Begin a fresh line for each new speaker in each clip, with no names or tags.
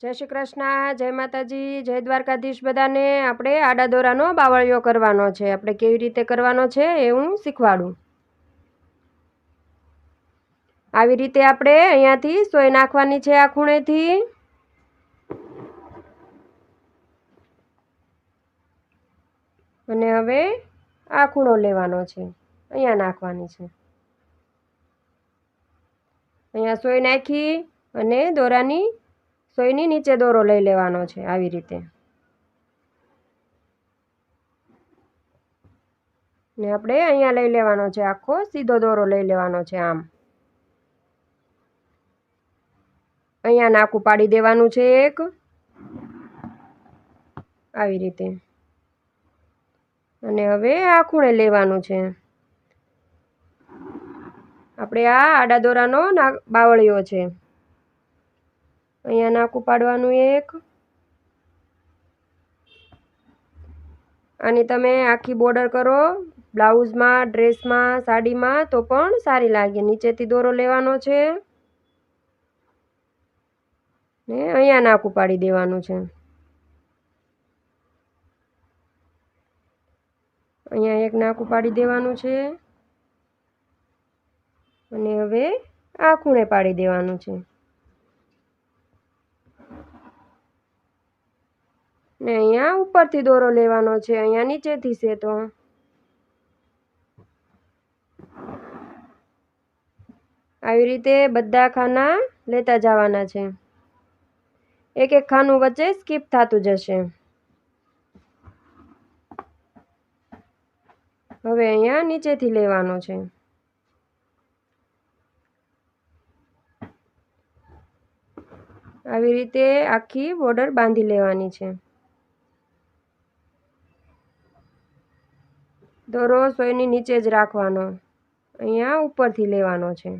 जय श्री कृष्ण, जय माताजी, जय द्वारकाधीश। बधाने आपणे आडा दोरानो बावळियो करवानो छे। आपणे केवी रीते करवानो छे ए हुं शीखवाडुं। आवी रीते आपणे अहींयाथी सोय नाखवानी छे आ खूणेथी। अने हवे आ खूणो लेवानो छे, अहींया नाखवानी छे। अहींया सोय नाखी अने दोरानी सोयनी नीचे दोरो लई लेवानो छे आवी रीते। ने आपणे अहींया लई लेवानो छे, आखो सीधो दोरो लई लेवानो छे आम। अहींया नाकू पाडी देवानुं छे एक, आवी रीते। अने हवे आ खूणे लेवानुं छे। आपणे आ आडा दोरानो बावळियो छे। अहींया नाकू पाडवानुं एक। आनी तमे आखी बोर्डर करो ब्लाउज में, ड्रेस में, साड़ी में तो पण सारी लागे। नीचेथी दोरो लेवानो छे ने अहींया नाकू पाडी देवानुं छे। अहींया एक नाकू पाडी देवानुं छे अने हवे आ खूणे पाडी देवानुं छे ने अहींया उपरथी दोरो लेवानो छे, अहींया नीचेथी छे तो આવી રીતે બધા ખાના લેતા જવાના છે। એક એક ખાનું વચ્ચે સ્કીપ થતું જશે। હવે અહીંયા નીચેથી લેવાનો છે। આવી રીતે આખી બોર્ડર બાંધી લેવાની છે। દોરો સોયની નીચે જ રાખવાનો, અહીંયા ઉપરથી લેવાનો છે।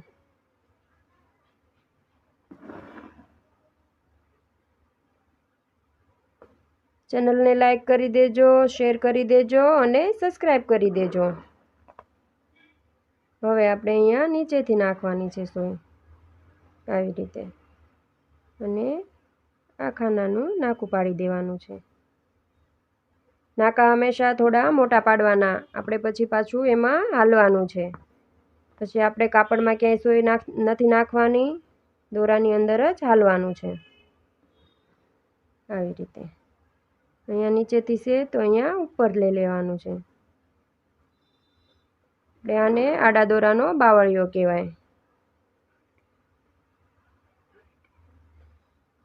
चैनल ने लाइक करी देजो, शेर करी देजो अने सब्सक्राइब करी देजो। हवे आपणे अहींया नीचेथी नाखवानी छे सोय आवी रीते अने आ खानानुं नाकू पाडी देवानुं छे। नाका हमेशा थोड़ा मोटा पाडवाना, आपणे पछी पाछुं एमां हालवानुं छे। पछी आपणे कापड़मां क्यांय सोय नथी नाखवानी, दोरानी अंदर ज हालवानुं छे आवी रीते। अहींया नीचेथी छे तो अहींया उपर लई लेवानुं छे। એટલે આને આડા દોરાનો બાવળિયો કહેવાય।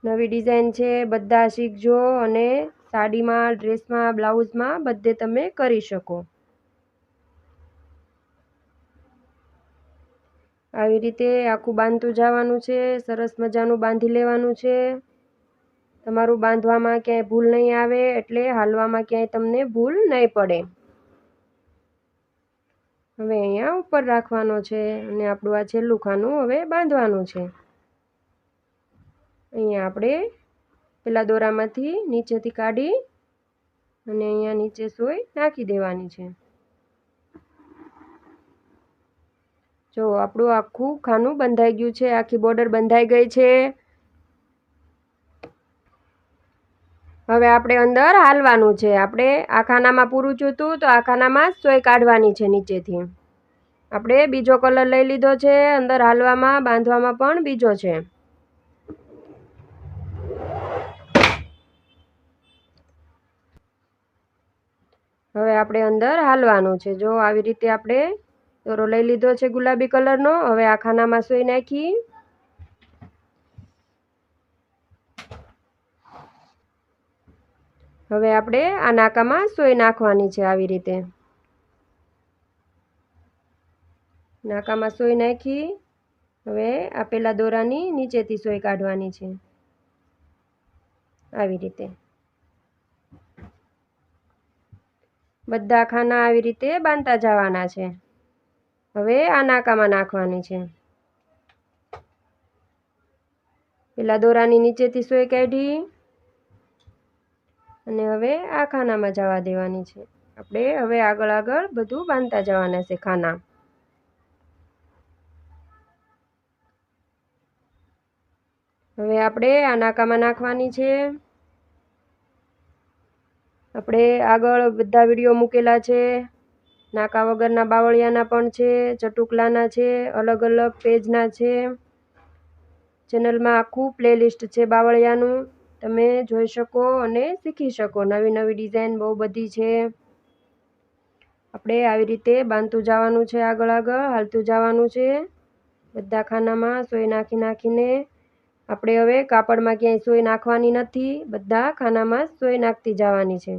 નવી ડિઝાઇન છે, બધા શીખજો અને સાડીમાં, ડ્રેસમાં, બ્લાઉઝમાં બધે તમે કરી શકો। આવી રીતે આખું બાંધતું જવાનું છે, સરસ મજાનું બાંધી લેવાનું છે। તમારું બાંધવામાં ક્યાંય ભૂલ નહીં આવે, એટલે હાલવામાં ક્યાંય તમને ભૂલ નહીં પડે। હવે અહીંયા ઉપર રાખવાનો છે અને આપણું આ છેલ્લું ખાનું હવે બાંધવાનું છે। અહીંયા આપણે પેલા દોરામાંથી નીચેથી કાઢી અને અહીંયા નીચે સોય નાખી દેવાની છે। જો આપણું આખું ખાનું બંધાઈ ગયું છે, આખી બોર્ડર બંધાઈ ગઈ છે। હવે આપણે અંદર હાલવાનું છે। આપણે આ ખાનામાં પૂરું થયું તો આ ખાનામાં સોય કાઢવાની છે નીચેથી। આપણે બીજો કલર લઈ લીધો છે, અંદર હાલવામાં બાંધવામાં પણ બીજો છે। હવે આપણે અંદર હાલવાનું છે। જો આવી રીતે આપણે દોરો લઈ લીધો છે ગુલાબી કલરનો। હવે આ ખાનામાં સોય નાખી હવે આપણે આ નાકામાં સોય નાખવાની છે આવી રીતે। નાકામાં સોય નાખી હવે આ પેલા દોરાની નીચેથી સોય કાઢવાની છે આવી રીતે। બધા ખાના આવી રીતે બાંધતા જવાના છે। હવે આ નાકામાં નાખવાની છે। પેલા દોરાની નીચેથી સોય કાઢી અને હવે આ ખાનામાં જવા દેવાની છે। આપણે હવે આગળ આગળ બધું બાંધતા જવાના છે ખાના। હવે આપણે આ નાકામાં નાખવાની છે. આપણે આગળ બધા વિડીયો મૂકેલા છે. નાકા વગરના બાવળિયાના પણ છે, ચટુકલાના છે, અલગ અલગ પેજના છે. ચેનલમાં આખું પ્લેલિસ્ટ છે બાવળિયાનું, તમે જોઈ શકો અને શીખી શકો. નવી નવી ડિઝાઇન બહુ બધી છે. આપણે આવી રીતે બાંધતું જવાનું છે, આગળ આગળ હાલતું જવાનું છે. બધા ખાનામાં સોય નાખીને આપણે હવે કાપડમાં ક્યાંય સોય નાખવાની નથી, બધા ખાનામાં સોય નાખતી જવાની છે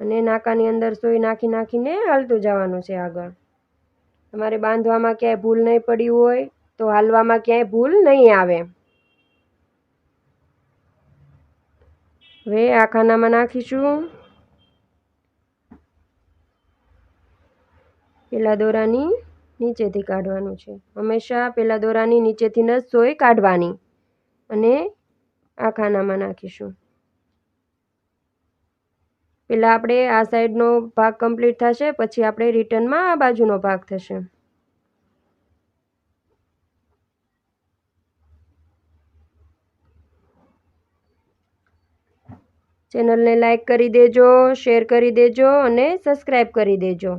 અને નાકાની અંદર સોય નાખીને હાલતું જવાનું છે આગળ. તમારે બાંધવામાં ક્યાંય ભૂલ નહીં પડી હોય તો હાલવામાં ક્યાંય ભૂલ નહીં આવે. હવે આ ખાનામાં નાખીશું. પેલા દોરાની નીચેથી કાઢવાનું છે. હંમેશા પેલા દોરાની નીચેથી જ સોય કાઢવાની અને આ ખાનામાં નાખીશું. પહેલાં આપણે આ સાઈડનો ભાગ કમ્પ્લીટ થશે, પછી આપણે રિટર્નમાં આ બાજુનો ભાગ થશે. ચેનલને લાઈક કરી દેજો, શેર કરી દેજો અને સબસ્ક્રાઈબ કરી દેજો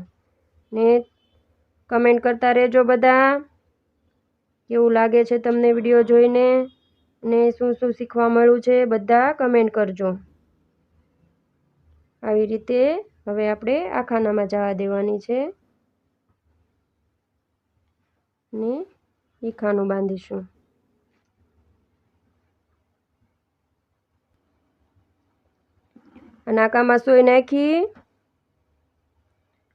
ને કમેન્ટ કરતા રહેજો બધા. કેવું લાગે છે તમને વિડીયો જોઈને ને શું શું શીખવા મળ્યું છે બધા કમેન્ટ કરજો. આવી રીતે હવે આપણે આ ખાનામાં જવા દેવાની છે ને એ ખાનું બાંધીશું. નાકામાં સોય નાખી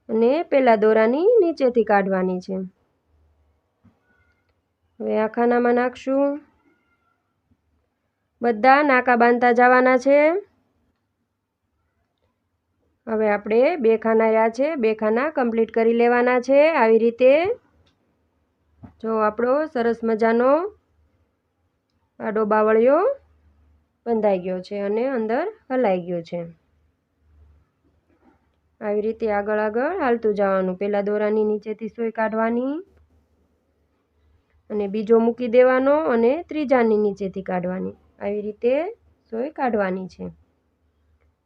અને પેલા દોરાની નીચેથી કાઢવાની છે. હવે આ ખાનામાં નાખશું. બધા નાકા બાંધતા જવાના છે. હવે આપણે 2 ખાના રહ્યા છે, 2 ખાના કમ્પ્લીટ કરી લેવાના છે. આવી રીતે જો આપણો સરસ મજાનો આડો બાવળિયો બંધાઈ ગયો છે અને અંદર હલાઈ ગયો છે. આવી રીતે આગળ આગળ હાલતું જવાનું. પહેલા દોરાની નીચેથી સોય કાઢવાની અને બીજો મૂકી દેવાનો અને ત્રીજાની નીચેથી કાઢવાની. આવી રીતે સોય કાઢવાની છે.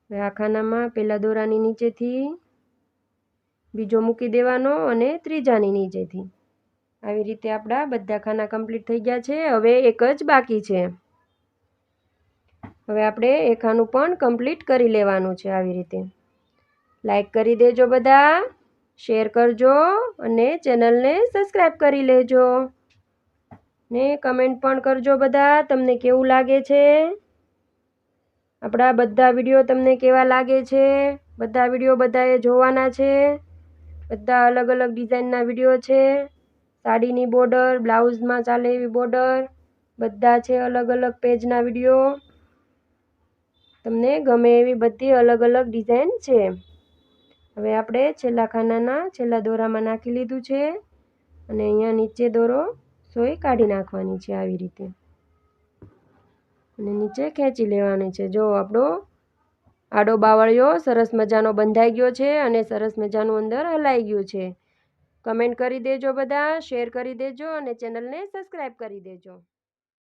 હવે આ ખાનામાં પહેલા દોરાની નીચેથી બીજો મૂકી દેવાનો અને ત્રીજાની નીચેથી. આવી રીતે આપણા બધા ખાના કમ્પ્લીટ થઈ ગયા છે. હવે એક જ બાકી છે. હવે આપણે એ ખાનું પણ કમ્પ્લીટ કરી લેવાનું છે. આવી રીતે લાઈક કરી દેજો બધા, શેર કરજો અને ચેનલને સબસ્ક્રાઈબ કરી લેજો ને કમેન્ટ પણ કરજો બધા તમને કેવું લાગે છે. આપણા બધા વિડીયો તમને કેવા લાગે છે, બધા વિડીયો બધાએ જોવાના છે. બધા અલગ અલગ ડિઝાઇનના વિડીયો છે. સાડીની બોર્ડર, બ્લાઉઝમાં ચાલે એવી બોર્ડર, બધા છે અલગ અલગ પેજના વિડીયો. તમને ગમે એવી બધી અલગ અલગ ડિઝાઇન છે. હવે આપણે છેલ્લા ખાનાના છેલ્લા દોરામાં નાખી લીધું છે અને અહીંયા નીચે દોરો સોય કાઢી નાખવાની છે આવી રીતે અને નીચે ખેંચી લેવાની છે. જો આપણો આડો બાવળિયો સરસ મજાનો બંધાઈ ગયો છે અને સરસ મજાનું અંદર હલાઈ ગયું છે. કમેન્ટ કરી દેજો બધા, શેર કરી દેજો અને ચેનલને સબસ્ક્રાઈબ કરી દેજો.